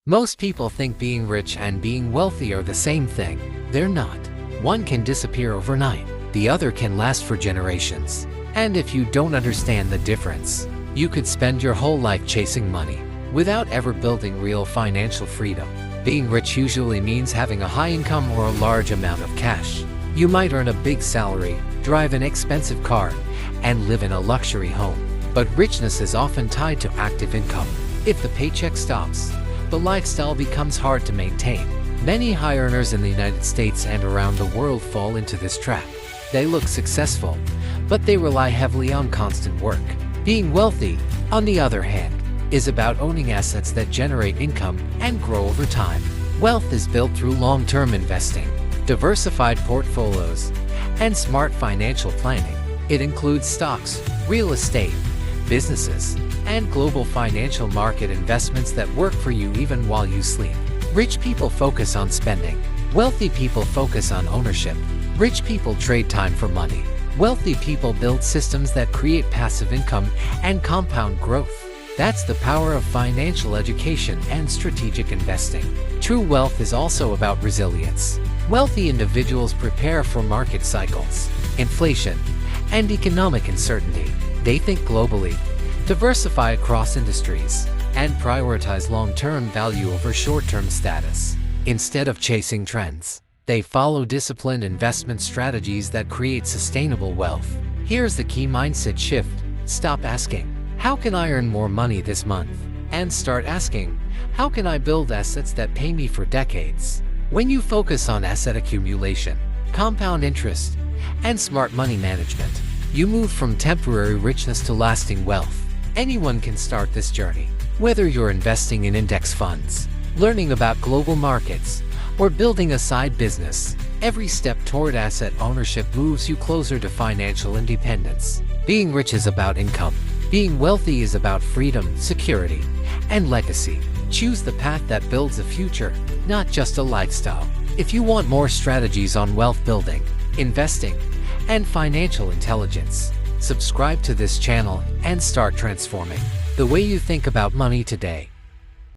Most people think being rich and being wealthy are the same thing. They're not. One can disappear overnight, the other can last for generations. And if you don't understand the difference, you could spend your whole life chasing money without ever building real financial freedom. Being rich usually means having a high income or a large amount of cash. You might earn a big salary, drive an expensive car, and live in a luxury home. But richness is often tied to active income. If the paycheck stops, the lifestyle becomes hard to maintain. Many high earners in the United States and around the world fall into this trap. They look successful, but they rely heavily on constant work. Being wealthy, on the other hand, is about owning assets that generate income and grow over time. Wealth is built through long-term investing, diversified portfolios, and smart financial planning. It includes stocks, real estate, businesses, and global financial market investments that work for you even while you sleep. Rich people focus on spending. Wealthy people focus on ownership. Rich people trade time for money. Wealthy people build systems that create passive income and compound growth. That's the power of financial education and strategic investing. True wealth is also about resilience. Wealthy individuals prepare for market cycles, inflation, and economic uncertainty. They think globally, diversify across industries, and prioritize long-term value over short-term status. Instead of chasing trends, they follow disciplined investment strategies that create sustainable wealth. Here's the key mindset shift. Stop asking, "How can I earn more money this month?" and start asking, "How can I build assets that pay me for decades?" When you focus on asset accumulation, compound interest, and smart money management, you move from temporary richness to lasting wealth. Anyone can start this journey. Whether you're investing in index funds, learning about global markets, or building a side business, every step toward asset ownership moves you closer to financial independence. Being rich is about income. Being wealthy is about freedom, security, and legacy. Choose the path that builds a future, not just a lifestyle. If you want more strategies on wealth building, investing, and financial intelligence, subscribe to this channel and start transforming the way you think about money today.